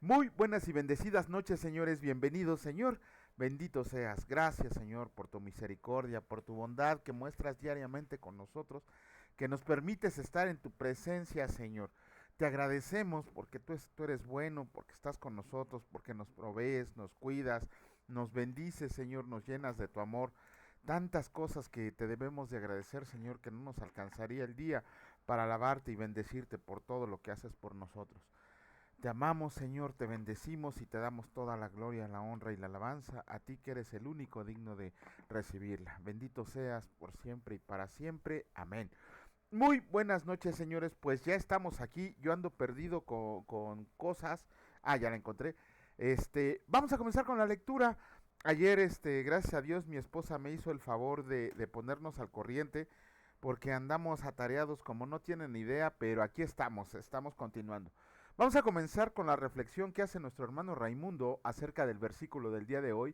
Muy buenas y bendecidas noches, señores. Bienvenidos, Señor. Bendito seas. Gracias, Señor, por tu misericordia, por tu bondad que muestras diariamente con nosotros, que nos permites estar en tu presencia, Señor. Te agradecemos porque tú eres bueno, porque estás con nosotros, porque nos provees, nos cuidas, nos bendices, Señor, nos llenas de tu amor. Tantas cosas que te debemos de agradecer, Señor, que no nos alcanzaría el día para alabarte y bendecirte por todo lo que haces por nosotros. Te amamos, Señor, te bendecimos y te damos toda la gloria, la honra y la alabanza a ti que eres el único digno de recibirla. Bendito seas por siempre y para siempre. Amén. Muy buenas noches, señores. Pues ya estamos aquí. Yo ando perdido con cosas. Ah, ya la encontré. Vamos a comenzar con la lectura. Ayer, gracias a Dios, mi esposa me hizo el favor de ponernos al corriente porque andamos atareados como no tienen idea, pero aquí estamos continuando. Vamos a comenzar con la reflexión que hace nuestro hermano Raimundo acerca del versículo del día de hoy,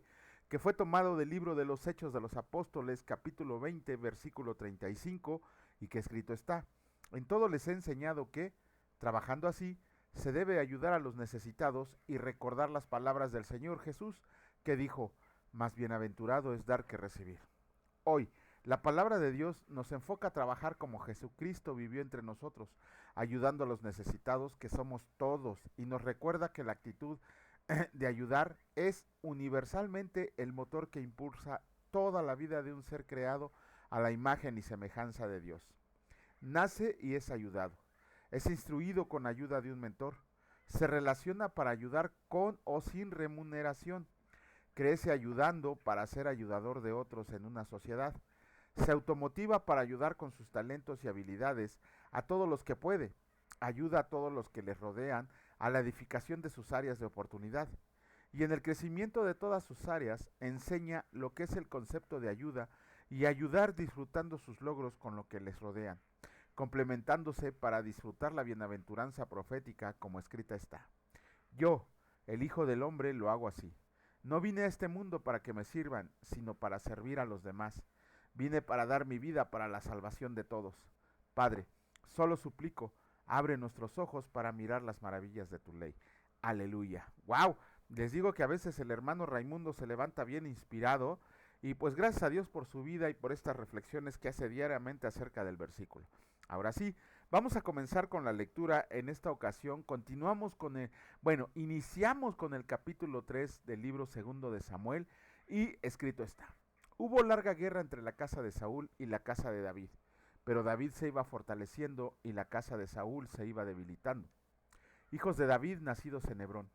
que fue tomado del libro de los Hechos de los Apóstoles, capítulo 20, versículo 35, y que escrito está: en todo les he enseñado que, trabajando así, se debe ayudar a los necesitados y recordar las palabras del Señor Jesús, que dijo: más bienaventurado es dar que recibir. Hoy, la palabra de Dios nos enfoca a trabajar como Jesucristo vivió entre nosotros, ayudando a los necesitados, que somos todos, y nos recuerda que la actitud de ayudar es universalmente el motor que impulsa toda la vida de un ser creado a la imagen y semejanza de Dios. Nace y es ayudado. Es instruido con ayuda de un mentor. Se relaciona para ayudar con o sin remuneración. Crece ayudando para ser ayudador de otros en una sociedad. Se automotiva para ayudar con sus talentos y habilidades a todos los que puede. Ayuda a todos los que les rodean a la edificación de sus áreas de oportunidad. Y en el crecimiento de todas sus áreas enseña lo que es el concepto de ayuda y ayudar disfrutando sus logros con lo que les rodean, complementándose para disfrutar la bienaventuranza profética como escrita está: yo, el Hijo del Hombre, lo hago así. No vine a este mundo para que me sirvan, sino para servir a los demás. Vine para dar mi vida para la salvación de todos. Padre, solo suplico, abre nuestros ojos para mirar las maravillas de tu ley. Aleluya. ¡Wow! Les digo que a veces el hermano Raimundo se levanta bien inspirado, y pues gracias a Dios por su vida y por estas reflexiones que hace diariamente acerca del versículo. Ahora sí, vamos a comenzar con la lectura. En esta ocasión continuamos iniciamos con el capítulo 3 del libro segundo de Samuel, y escrito está: hubo larga guerra entre la casa de Saúl y la casa de David, pero David se iba fortaleciendo y la casa de Saúl se iba debilitando. Hijos de David nacidos en Hebrón.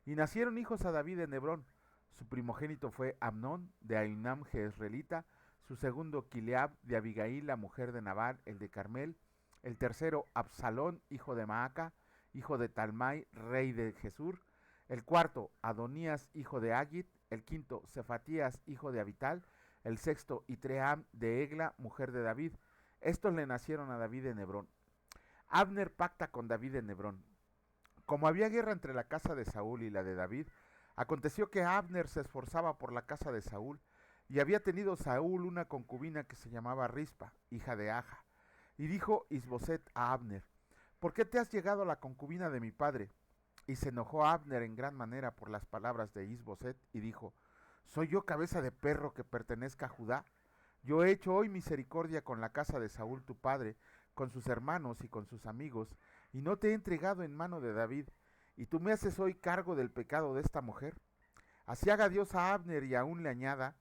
Y nacieron hijos a David en Hebrón. Su primogénito fue Amnón, de Ainam jezreelita; su segundo Kileab, de Abigail, la mujer de Nabal, el de Carmel; el tercero Absalón, hijo de Maaca, hijo de Talmai, rey de Jesur; el cuarto Adonías, hijo de Agit; el quinto Cefatías, hijo de Abital; el sexto Itream, de Egla, mujer de David. Estos le nacieron a David en Hebrón. Abner pacta con David en Hebrón. Como había guerra entre la casa de Saúl y la de David, aconteció que Abner se esforzaba por la casa de Saúl, y había tenido Saúl una concubina que se llamaba Rispa, hija de Aja. Y dijo Isboset a Abner: ¿por qué te has llegado a la concubina de mi padre? Y se enojó Abner en gran manera por las palabras de Isboset, y dijo: ¿soy yo cabeza de perro que pertenezca a Judá? Yo he hecho hoy misericordia con la casa de Saúl tu padre, con sus hermanos y con sus amigos, y no te he entregado en mano de David, y tú me haces hoy cargo del pecado de esta mujer. Así haga Dios a Abner y aún le añada,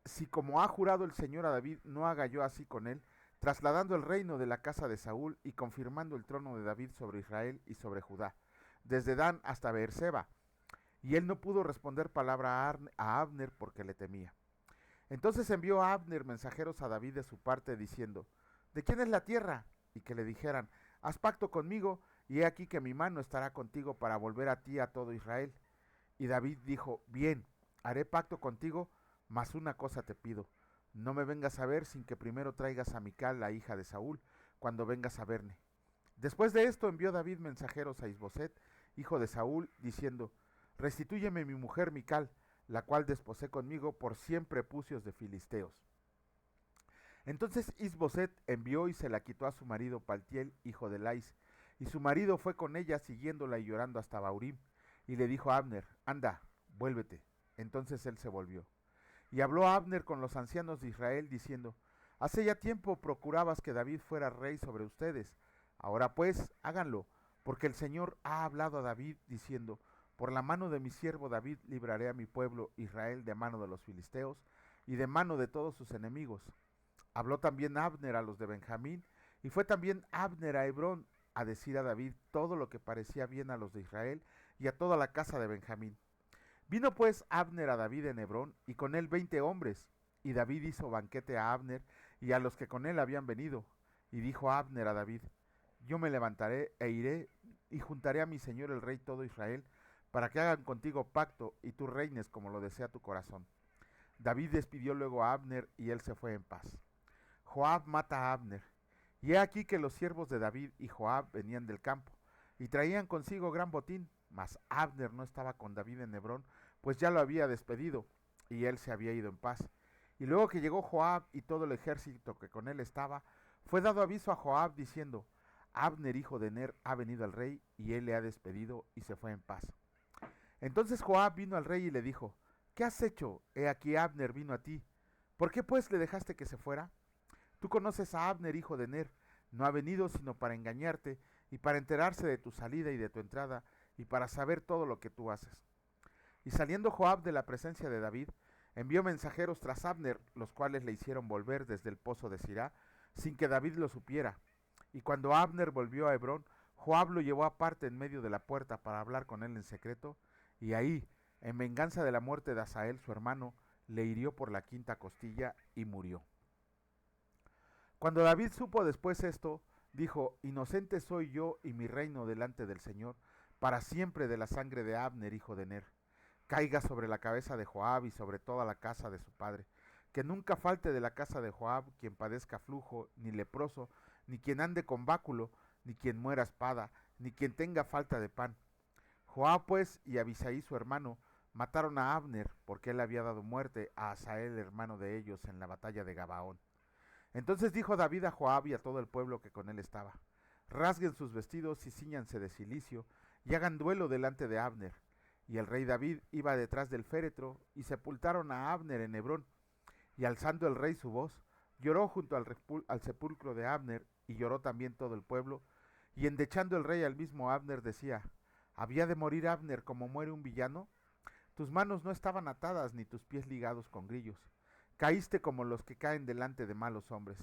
si como ha jurado el Señor a David, no haga yo así con él, trasladando el reino de la casa de Saúl y confirmando el trono de David sobre Israel y sobre Judá, desde Dan hasta Beerseba. Y él no pudo responder palabra a Abner porque le temía. Entonces envió a Abner mensajeros a David de su parte, diciendo: ¿de quién es la tierra? Y que le dijeran: haz pacto conmigo, y he aquí que mi mano estará contigo para volver a ti a todo Israel. Y David dijo: bien, haré pacto contigo, mas una cosa te pido: no me vengas a ver sin que primero traigas a Mical, la hija de Saúl, cuando vengas a verme. Después de esto envió David mensajeros a Isboset, hijo de Saúl, diciendo: restitúyeme mi mujer Mical, la cual desposé conmigo por 100 prepucios de filisteos. Entonces Isboset envió y se la quitó a su marido Paltiel, hijo de Lais, Y su marido fue con ella siguiéndola y llorando hasta Baurim. Y le dijo a Abner, anda, vuélvete. Entonces él se volvió. Y habló Abner con los ancianos de Israel, diciendo, hace ya tiempo procurabas que David fuera rey sobre ustedes. Ahora pues, háganlo, porque el Señor ha hablado a David, diciendo, por la mano de mi siervo David libraré a mi pueblo Israel de mano de los filisteos y de mano de todos sus enemigos. Habló también Abner a los de Benjamín, y fue también Abner a Hebrón a decir a David todo lo que parecía bien a los de Israel y a toda la casa de Benjamín. Vino pues Abner a David en Hebrón, y con él 20 hombres, y David hizo banquete a Abner y a los que con él habían venido. Y dijo Abner a David, yo me levantaré e iré y juntaré a mi señor el rey todo Israel, para que hagan contigo pacto y tú reines como lo desea tu corazón. David despidió luego a Abner y él se fue en paz. Joab mata a Abner. Y he aquí que los siervos de David y Joab venían del campo, y traían consigo gran botín, mas Abner no estaba con David en Hebrón, pues ya lo había despedido, y él se había ido en paz. Y luego que llegó Joab y todo el ejército que con él estaba, fue dado aviso a Joab diciendo, Abner hijo de Ner ha venido al rey, y él le ha despedido, y se fue en paz. Entonces Joab vino al rey y le dijo, ¿qué has hecho? He aquí Abner vino a ti. ¿Por qué pues le dejaste que se fuera? Tú conoces a Abner, hijo de Ner. No ha venido sino para engañarte y para enterarse de tu salida y de tu entrada y para saber todo lo que tú haces. Y saliendo Joab de la presencia de David, envió mensajeros tras Abner, los cuales le hicieron volver desde el pozo de Sirá, sin que David lo supiera. Y cuando Abner volvió a Hebrón, Joab lo llevó aparte en medio de la puerta para hablar con él en secreto, y ahí, en venganza de la muerte de Asael su hermano, le hirió por la quinta costilla y murió. Cuando David supo después esto, dijo, inocente soy yo y mi reino delante del Señor, para siempre de la sangre de Abner, hijo de Ner. Caiga sobre la cabeza de Joab y sobre toda la casa de su padre. Que nunca falte de la casa de Joab quien padezca flujo, ni leproso, ni quien ande con báculo, ni quien muera espada, ni quien tenga falta de pan. Joab pues y Abisaí su hermano mataron a Abner, porque él había dado muerte a Asael hermano de ellos en la batalla de Gabaón. Entonces dijo David a Joab y a todo el pueblo que con él estaba, rasguen sus vestidos y cíñanse de cilicio, y hagan duelo delante de Abner. Y el rey David iba detrás del féretro, y sepultaron a Abner en Hebrón. Y alzando el rey su voz, lloró junto al sepulcro de Abner, y lloró también todo el pueblo. Y endechando el rey al mismo Abner decía, ¿había de morir Abner como muere un villano? Tus manos no estaban atadas, ni tus pies ligados con grillos. Caíste como los que caen delante de malos hombres.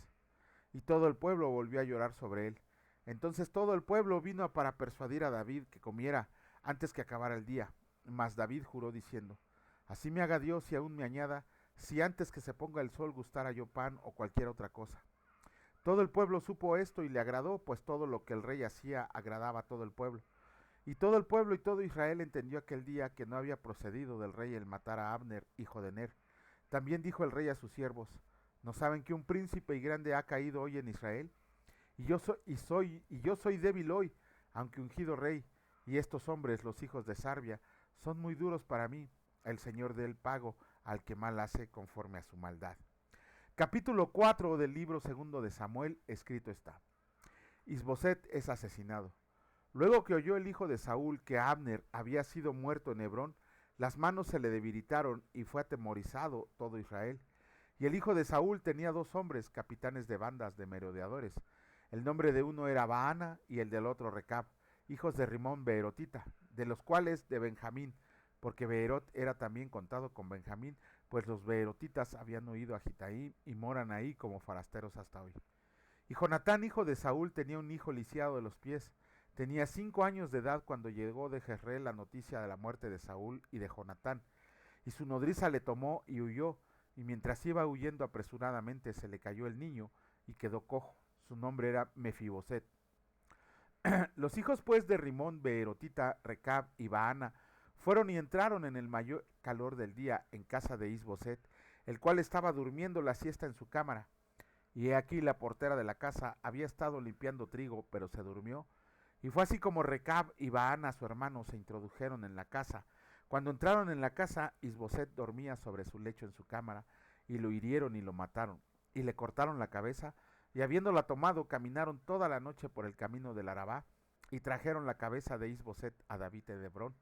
Y todo el pueblo volvió a llorar sobre él. Entonces todo el pueblo vino para persuadir a David que comiera antes que acabara el día. Mas David juró diciendo, así me haga Dios y aún me añada, si antes que se ponga el sol gustara yo pan o cualquier otra cosa. Todo el pueblo supo esto y le agradó, pues todo lo que el rey hacía agradaba a todo el pueblo. Y todo el pueblo y todo Israel entendió aquel día que no había procedido del rey el matar a Abner, hijo de Ner. También dijo el rey a sus siervos, ¿no saben que un príncipe y grande ha caído hoy en Israel? Y yo soy débil hoy, aunque ungido rey, y estos hombres, los hijos de Sarbia, son muy duros para mí. El Señor dé el pago al que mal hace conforme a su maldad. Capítulo 4 del libro segundo de Samuel, escrito está. Isboset es asesinado. Luego que oyó el hijo de Saúl que Abner había sido muerto en Hebrón, las manos se le debilitaron y fue atemorizado todo Israel. Y el hijo de Saúl tenía 2 hombres, capitanes de bandas de merodeadores. El nombre de uno era Baana y el del otro Recab, hijos de Rimón Beerotita, de los cuales de Benjamín, porque Beerot era también contado con Benjamín, pues los beerotitas habían huido a Gitaim y moran ahí como forasteros hasta hoy. Y Jonatán, hijo de Saúl, tenía un hijo lisiado de los pies. Tenía 5 años de edad cuando llegó de Jezreel la noticia de la muerte de Saúl y de Jonatán. Y su nodriza le tomó y huyó, y mientras iba huyendo apresuradamente se le cayó el niño y quedó cojo. Su nombre era Mefiboset. Los hijos pues de Rimón, Beerotita, Recab y Baana fueron y entraron en el mayor calor del día en casa de Isboset, el cual estaba durmiendo la siesta en su cámara. Y he aquí la portera de la casa había estado limpiando trigo, pero se durmió. Y fue así como Recab y Baana su hermano se introdujeron en la casa. Cuando entraron en la casa, Isboset dormía sobre su lecho en su cámara, y lo hirieron y lo mataron, y le cortaron la cabeza, y habiéndola tomado, caminaron toda la noche por el camino del Arabá, Y trajeron la cabeza de Isboset a David de Hebrón,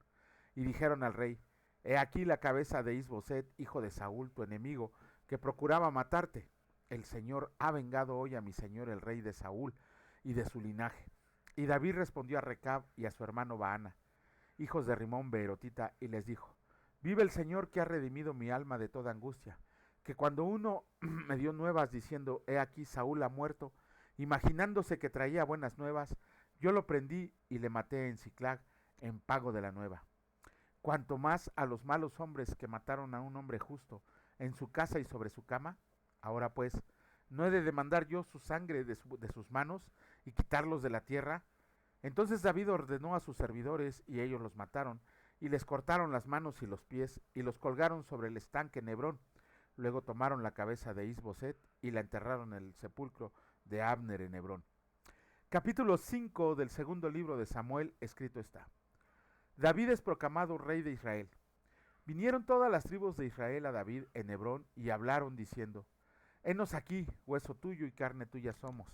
y dijeron al rey: He aquí la cabeza de Isboset, hijo de Saúl, tu enemigo, que procuraba matarte. El Señor ha vengado hoy a mi señor el rey de Saúl y de su linaje. Y David respondió a Recab y a su hermano Baana, hijos de Rimón Beerotita, y les dijo: Vive el Señor, que ha redimido mi alma de toda angustia, que cuando uno me dio nuevas diciendo: He aquí Saúl ha muerto, imaginándose que traía buenas nuevas, yo lo prendí y le maté en Siclag en pago de la nueva. Cuanto más a los malos hombres que mataron a un hombre justo en su casa y sobre su cama. Ahora pues, ¿no he de demandar yo su sangre de sus manos y quitarlos de la tierra? Entonces David ordenó a sus servidores, y ellos los mataron, y les cortaron las manos y los pies, y los colgaron sobre el estanque en Hebrón. Luego tomaron la cabeza de Isboset y la enterraron en el sepulcro de Abner en Hebrón. Capítulo 5 del segundo libro de Samuel, escrito está: David es proclamado rey de Israel. Vinieron todas las tribus de Israel a David en Hebrón y hablaron diciendo: Henos aquí, hueso tuyo y carne tuya somos.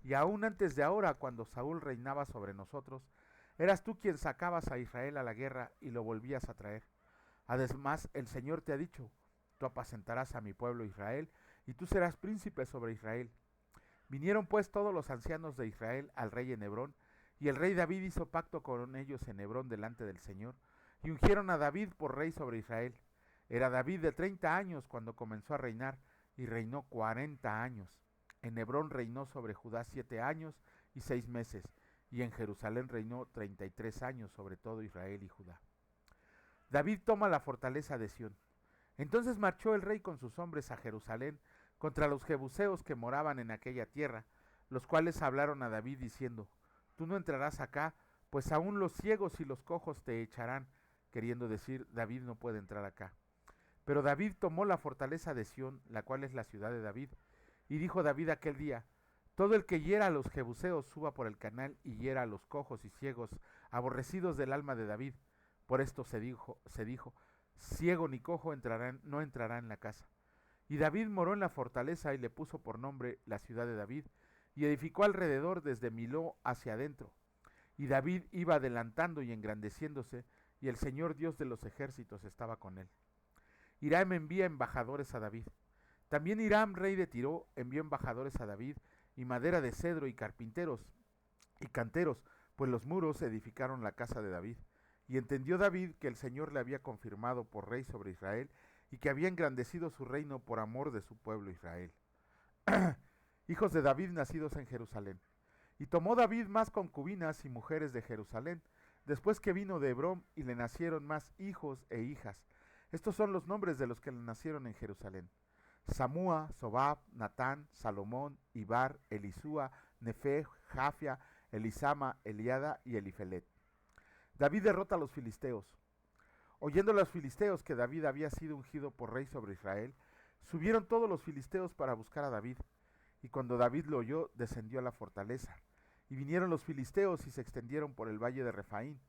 Y aún antes de ahora, cuando Saúl reinaba sobre nosotros, eras tú quien sacabas a Israel a la guerra y lo volvías a traer. Además, el Señor te ha dicho: Tú apacentarás a mi pueblo Israel, y tú serás príncipe sobre Israel. Vinieron pues todos los ancianos de Israel al rey en Hebrón, y el rey David hizo pacto con ellos en Hebrón delante del Señor, y ungieron a David por rey sobre Israel. Era David de 30 años cuando comenzó a reinar, y reinó 40 años. En Hebrón reinó sobre Judá 7 años y 6 meses, y en Jerusalén reinó 33 años sobre todo Israel y Judá. David toma la fortaleza de Sión. Entonces marchó el rey con sus hombres a Jerusalén contra los jebuseos que moraban en aquella tierra, los cuales hablaron a David diciendo: Tú no entrarás acá, pues aún los ciegos y los cojos te echarán, queriendo decir: David no puede entrar acá. Pero David tomó la fortaleza de Sión, la cual es la ciudad de David, y dijo David aquel día: Todo el que hiera a los jebuseos suba por el canal y hiera a los cojos y ciegos, aborrecidos del alma de David. Por esto se dijo: ciego ni cojo no entrará en la casa. Y David moró en la fortaleza y le puso por nombre la ciudad de David, y edificó alrededor desde Miló hacia adentro. Y David iba adelantando y engrandeciéndose, y el Señor Dios de los ejércitos estaba con él. Hiram envía embajadores a David. También Hiram, rey de Tiro, envió embajadores a David, y madera de cedro y carpinteros y canteros, pues los muros edificaron la casa de David. Y entendió David que el Señor le había confirmado por rey sobre Israel, y que había engrandecido su reino por amor de su pueblo Israel. Hijos de David nacidos en Jerusalén. Y tomó David más concubinas y mujeres de Jerusalén, después que vino de Hebrón, y le nacieron más hijos e hijas. Estos son los nombres de los que le nacieron en Jerusalén: Samúa, Sobab, Natán, Salomón, Ibar, Elisúa, Nefe, Jafia, Elisama, Eliada y Elifelet. David derrota a los filisteos. Oyendo los filisteos que David había sido ungido por rey sobre Israel, subieron todos los filisteos para buscar a David. Y cuando David lo oyó, descendió a la fortaleza. Y vinieron los filisteos y se extendieron por el valle de Refaín.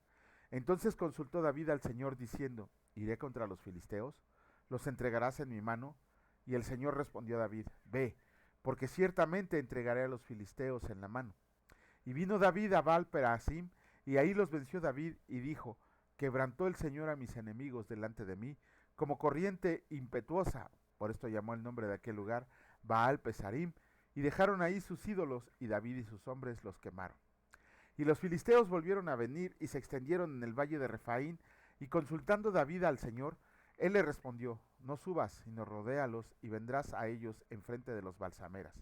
Entonces consultó David al Señor diciendo: ¿Iré contra los filisteos? ¿Los entregarás en mi mano? Y el Señor respondió a David: Ve, porque ciertamente entregaré a los filisteos en la mano. Y vino David a Baal-Perasim, y ahí los venció David, y dijo: Quebrantó el Señor a mis enemigos delante de mí, como corriente impetuosa. Por esto llamó el nombre de aquel lugar Baal-Pesarim, y dejaron ahí sus ídolos, y David y sus hombres los quemaron. Y los filisteos volvieron a venir, y se extendieron en el valle de Refaín, y consultando David al Señor, él le respondió: No subas, sino rodéalos, y vendrás a ellos enfrente de los balsameras.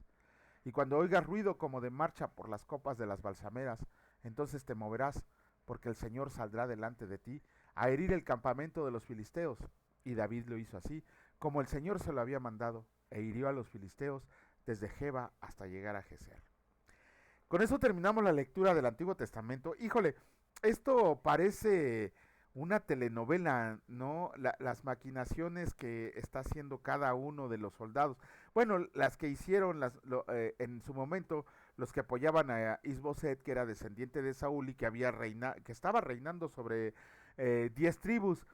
Y cuando oigas ruido como de marcha por las copas de las balsameras, entonces te moverás, porque el Señor saldrá delante de ti a herir el campamento de los filisteos. Y David lo hizo así, como el Señor se lo había mandado, e hirió a los filisteos desde Geba hasta llegar a Geser. Con eso terminamos la lectura del Antiguo Testamento. Híjole, esto parece una telenovela, ¿no? Las maquinaciones que está haciendo cada uno de los soldados. Bueno, las que hicieron en su momento los que apoyaban a Isboset, que era descendiente de Saúl y que que estaba reinando sobre 10 tribus.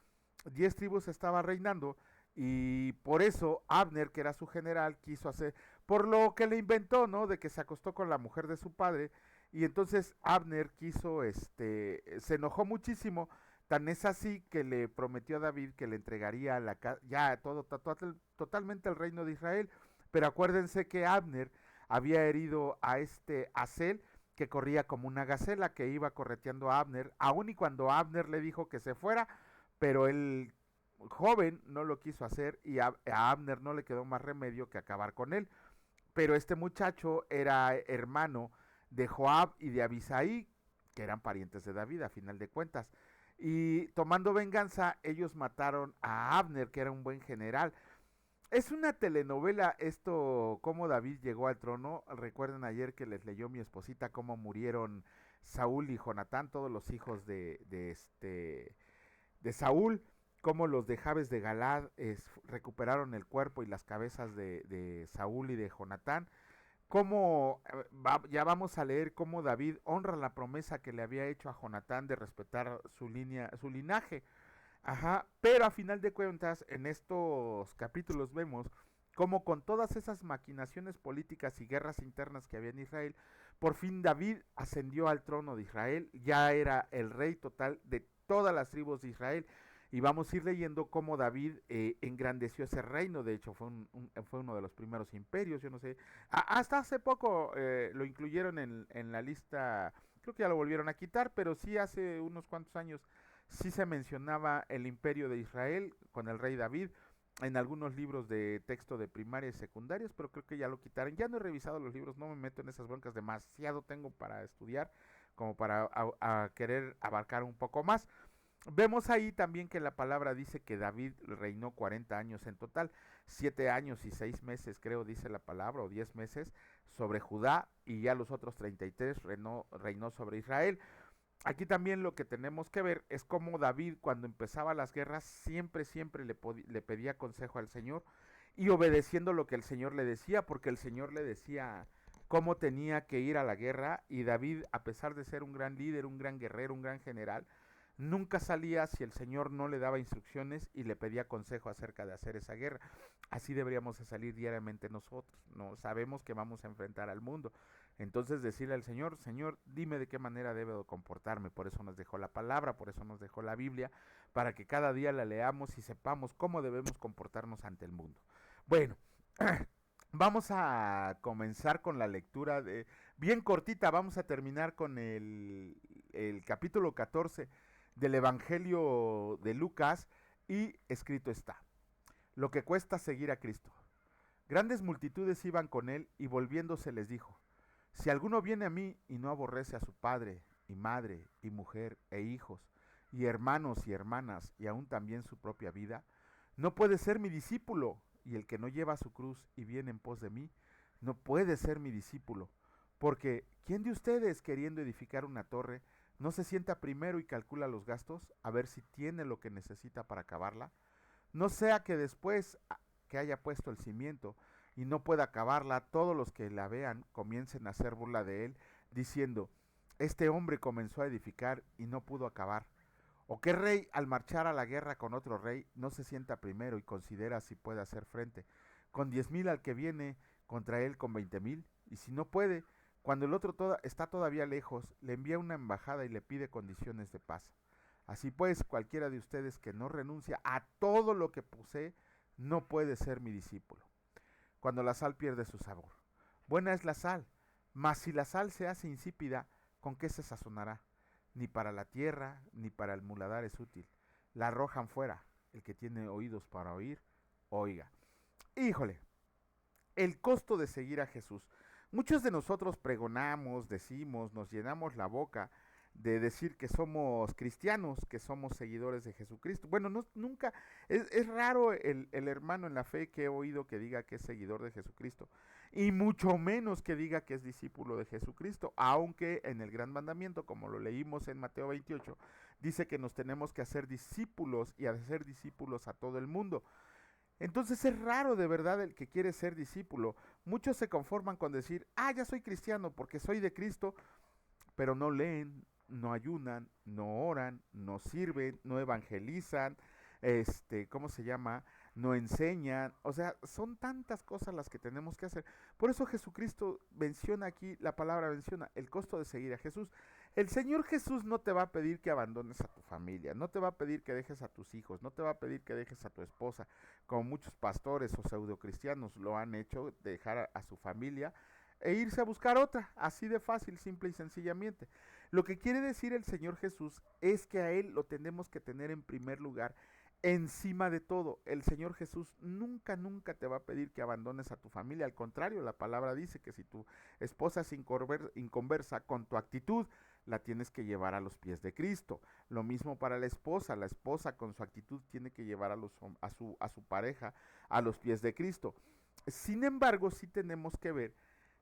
10 tribus estaba reinando, y por eso Abner, que era su general, quiso hacer, por lo que le inventó, ¿no? De que se acostó con la mujer de su padre, y entonces Abner quiso, se enojó muchísimo, tan es así que le prometió a David que le entregaría ya totalmente el reino de Israel, pero acuérdense que Abner había herido a Asel, que corría como una gacela, que iba correteando a Abner, aun y cuando Abner le dijo que se fuera, pero el joven no lo quiso hacer y a Abner no le quedó más remedio que acabar con él. Pero este muchacho era hermano de Joab y de Abisai, que eran parientes de David a final de cuentas. Y tomando venganza, ellos mataron a Abner, que era un buen general. Es una telenovela esto, cómo David llegó al trono. Recuerden ayer que les leyó mi esposita cómo murieron Saúl y Jonatán, todos los hijos de Saúl, cómo los de Jabes de Galad recuperaron el cuerpo y las cabezas de Saúl y de Jonatán. Cómo ya vamos a leer cómo David honra la promesa que le había hecho a Jonatán de respetar su línea, su linaje. Ajá, pero a final de cuentas, en estos capítulos vemos cómo con todas esas maquinaciones políticas y guerras internas que había en Israel, por fin David ascendió al trono de Israel, ya era el rey total de todas las tribus de Israel. Y vamos a ir leyendo cómo David engrandeció ese reino. De hecho, fue uno de los primeros imperios. Yo no sé. Hasta hace poco lo incluyeron en la lista. Creo que ya lo volvieron a quitar, pero sí hace unos cuantos años sí se mencionaba el imperio de Israel con el rey David en algunos libros de texto de primaria y secundarios, pero creo que ya lo quitaron. Ya no he revisado los libros, no me meto en esas broncas, demasiado tengo para estudiar como para a querer abarcar un poco más. Vemos ahí también que la palabra dice que David reinó 40 años en total, 7 años y 6 meses creo dice la palabra, o 10 meses sobre Judá, y ya los otros 33 reinó sobre Israel. Aquí también lo que tenemos que ver es cómo David cuando empezaba las guerras siempre le pedía consejo al Señor y obedeciendo lo que el Señor le decía, porque el Señor le decía cómo tenía que ir a la guerra, y David, a pesar de ser un gran líder, un gran guerrero, un gran general, nunca salía si el Señor no le daba instrucciones y le pedía consejo acerca de hacer esa guerra. Así deberíamos de salir diariamente nosotros, no sabemos que vamos a enfrentar al mundo. Entonces decirle al Señor, Señor, dime de qué manera debo comportarme. Por eso nos dejó la palabra, por eso nos dejó la Biblia, para que cada día la leamos y sepamos cómo debemos comportarnos ante el mundo. Bueno, vamos a comenzar con la lectura de bien cortita, vamos a terminar con el capítulo 14 del Evangelio de Lucas, y escrito está: lo que cuesta seguir a Cristo. Grandes multitudes iban con él, y volviéndose les dijo: si alguno viene a mí y no aborrece a su padre y madre y mujer e hijos y hermanos y hermanas y aún también su propia vida, no puede ser mi discípulo. Y el que no lleva su cruz y viene en pos de mí, no puede ser mi discípulo. Porque ¿quién de ustedes, queriendo edificar una torre, no se sienta primero y calcula los gastos a ver si tiene lo que necesita para acabarla? No sea que después que haya puesto el cimiento y no pueda acabarla, todos los que la vean comiencen a hacer burla de él, diciendo: este hombre comenzó a edificar y no pudo acabar. ¿O qué rey, al marchar a la guerra con otro rey, no se sienta primero y considera si puede hacer frente con 10,000 al que viene contra él con 20,000? Y si no puede, cuando el otro está todavía lejos, le envía una embajada y le pide condiciones de paz. Así pues, cualquiera de ustedes que no renuncia a todo lo que posee, no puede ser mi discípulo. Cuando la sal pierde su sabor. Buena es la sal, mas si la sal se hace insípida, ¿con qué se sazonará? Ni para la tierra, ni para el muladar es útil. La arrojan fuera. El que tiene oídos para oír, oiga. Híjole, el costo de seguir a Jesús. Muchos de nosotros pregonamos, decimos, nos llenamos la boca de decir que somos cristianos, que somos seguidores de Jesucristo. Bueno, nunca, es raro el hermano en la fe que he oído que diga que es seguidor de Jesucristo, y mucho menos que diga que es discípulo de Jesucristo, aunque en el gran mandamiento, como lo leímos en Mateo 28, dice que nos tenemos que hacer discípulos y hacer discípulos a todo el mundo. Entonces es raro de verdad el que quiere ser discípulo. Muchos se conforman con decir: ya soy cristiano porque soy de Cristo, pero no leen, no ayunan, no oran, no sirven, no evangelizan, ¿cómo se llama? no enseñan, o sea, son tantas cosas las que tenemos que hacer. Por eso Jesucristo menciona aquí, la palabra menciona el costo de seguir a Jesús. El Señor Jesús no te va a pedir que abandones a tu familia, no te va a pedir que dejes a tus hijos, no te va a pedir que dejes a tu esposa, como muchos pastores o pseudocristianos lo han hecho, dejar a su familia e irse a buscar otra, así de fácil, simple y sencillamente. Lo que quiere decir el Señor Jesús es que a Él lo tenemos que tener en primer lugar, encima de todo. El Señor Jesús nunca, nunca te va a pedir que abandones a tu familia. Al contrario, la palabra dice que si tu esposa es inconversa, con tu actitud la tienes que llevar a los pies de Cristo. Lo mismo para la esposa con su actitud tiene que llevar a su pareja a los pies de Cristo. Sin embargo, sí tenemos que ver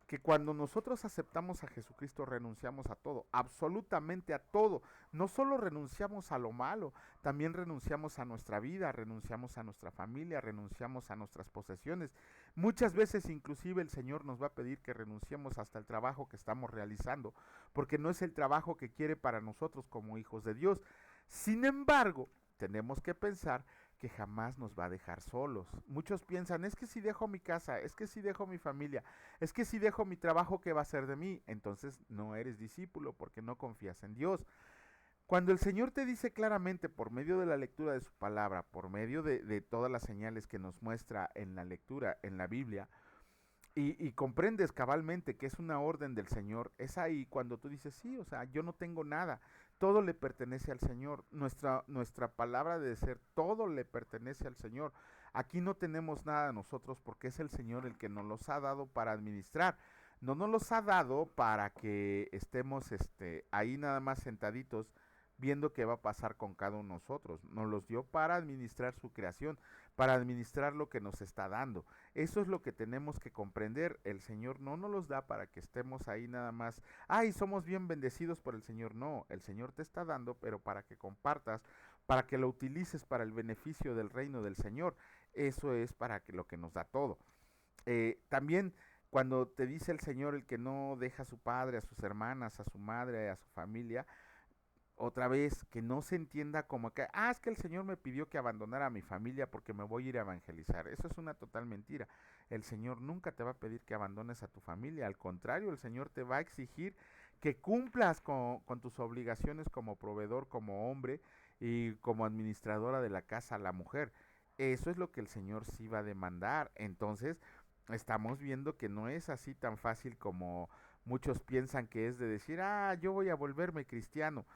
que cuando nosotros aceptamos a Jesucristo renunciamos a todo, absolutamente a todo. No solo renunciamos a lo malo, también renunciamos a nuestra vida, renunciamos a nuestra familia, renunciamos a nuestras posesiones. Muchas veces inclusive el Señor nos va a pedir que renunciemos hasta el trabajo que estamos realizando, porque no es el trabajo que quiere para nosotros como hijos de Dios. Sin embargo, tenemos que pensar que jamás nos va a dejar solos. Muchos piensan, es que si dejo mi casa, es que si dejo mi familia, es que si dejo mi trabajo, ¿qué va a ser de mí? Entonces no eres discípulo porque no confías en Dios. Cuando el Señor te dice claramente por medio de la lectura de su palabra, por medio de todas las señales que nos muestra en la lectura, en la Biblia, y comprendes cabalmente que es una orden del Señor, es ahí cuando tú dices, sí, o sea, yo no tengo nada, todo le pertenece al Señor, nuestra palabra de ser, todo le pertenece al Señor. Aquí no tenemos nada nosotros porque es el Señor el que nos los ha dado para administrar. No nos los ha dado para que estemos ahí nada más sentaditos viendo qué va a pasar con cada uno de nosotros. Nos los dio para administrar su creación, para administrar lo que nos está dando. Eso es lo que tenemos que comprender. El Señor no nos los da para que estemos ahí nada más. Ay, somos bien bendecidos por el Señor. No, el Señor te está dando, pero para que compartas, para que lo utilices para el beneficio del reino del Señor. Eso es para que lo que nos da todo. También cuando te dice el Señor el que no deja a su padre, a sus hermanas, a su madre, a su familia, otra vez, que no se entienda como que, es que el Señor me pidió que abandonara a mi familia porque me voy a ir a evangelizar. Eso es una total mentira. El Señor nunca te va a pedir que abandones a tu familia. Al contrario, el Señor te va a exigir que cumplas con tus obligaciones como proveedor, como hombre y como administradora de la casa, la mujer. Eso es lo que el Señor sí va a demandar. Entonces, estamos viendo que no es así tan fácil como muchos piensan que es de decir, yo voy a volverme cristiano.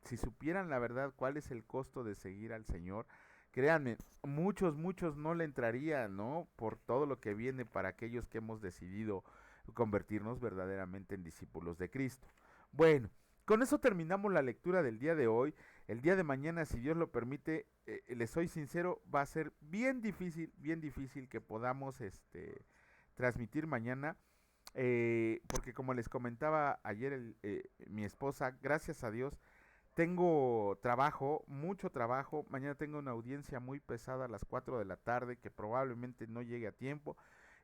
Si supieran la verdad cuál es el costo de seguir al Señor, créanme, muchos no le entrarían, ¿no? Por todo lo que viene para aquellos que hemos decidido convertirnos verdaderamente en discípulos de Cristo. Bueno, con eso terminamos la lectura del día de hoy. El día de mañana, si Dios lo permite, les soy sincero, va a ser bien difícil que podamos transmitir mañana. Porque como les comentaba ayer mi esposa, gracias a Dios, tengo trabajo, mucho trabajo. Mañana tengo una audiencia muy pesada a las 4 de la tarde que probablemente no llegue a tiempo.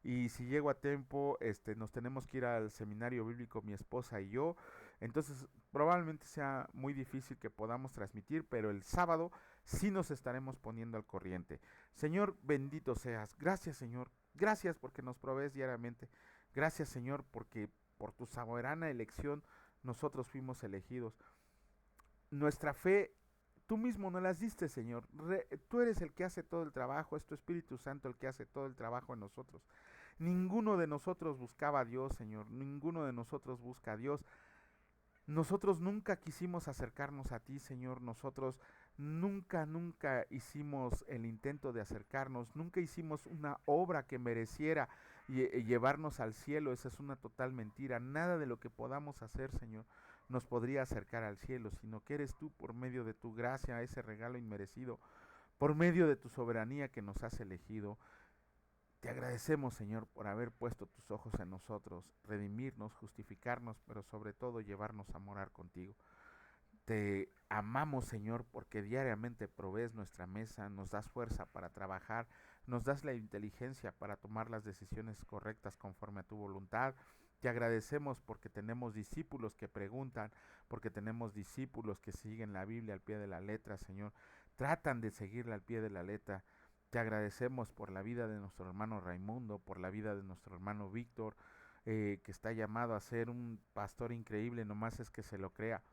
Y si llego a tiempo, nos tenemos que ir al seminario bíblico mi esposa y yo. Entonces, probablemente sea muy difícil que podamos transmitir, pero el sábado sí nos estaremos poniendo al corriente. Señor, bendito seas. Gracias, Señor. Gracias porque nos provees diariamente. Gracias, Señor, porque por tu soberana elección nosotros fuimos elegidos. Nuestra fe, tú mismo nos las diste, Señor. Tú eres el que hace todo el trabajo, es tu Espíritu Santo el que hace todo el trabajo en nosotros. Ninguno de nosotros buscaba a Dios, Señor. Ninguno de nosotros busca a Dios. Nosotros nunca quisimos acercarnos a ti, Señor. Nosotros nunca hicimos el intento de acercarnos. Nunca hicimos una obra que mereciera llevarnos al cielo. Esa es una total mentira. Nada de lo que podamos hacer, Señor, nos podría acercar al cielo, sino que eres tú por medio de tu gracia, ese regalo inmerecido, por medio de tu soberanía que nos has elegido. Te agradecemos, Señor, por haber puesto tus ojos en nosotros, redimirnos, justificarnos, pero sobre todo llevarnos a morar contigo. Te amamos, Señor, porque diariamente provees nuestra mesa, nos das fuerza para trabajar, nos das la inteligencia para tomar las decisiones correctas conforme a tu voluntad. Te agradecemos porque tenemos discípulos que preguntan, porque tenemos discípulos que siguen la Biblia al pie de la letra, Señor. Tratan de seguirla al pie de la letra. Te agradecemos por la vida de nuestro hermano Raimundo, por la vida de nuestro hermano Víctor, que está llamado a ser un pastor increíble, nomás es que se lo crea.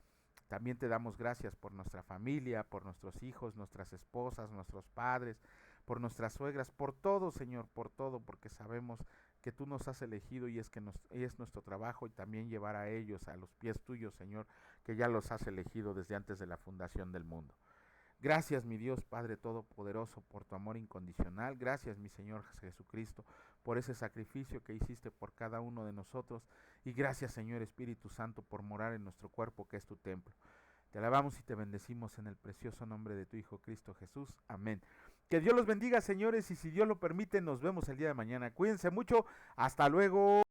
También te damos gracias por nuestra familia, por nuestros hijos, nuestras esposas, nuestros padres, por nuestras suegras, por todo, Señor, por todo, porque sabemos que tú nos has elegido y es nuestro trabajo y también llevar a ellos a los pies tuyos, Señor, que ya los has elegido desde antes de la fundación del mundo. Gracias, mi Dios Padre Todopoderoso, por tu amor incondicional. Gracias, mi Señor Jesucristo, por ese sacrificio que hiciste por cada uno de nosotros. Y gracias, Señor Espíritu Santo, por morar en nuestro cuerpo, que es tu templo. Te alabamos y te bendecimos en el precioso nombre de tu Hijo Cristo Jesús. Amén. Que Dios los bendiga, señores, y si Dios lo permite, nos vemos el día de mañana. Cuídense mucho. Hasta luego.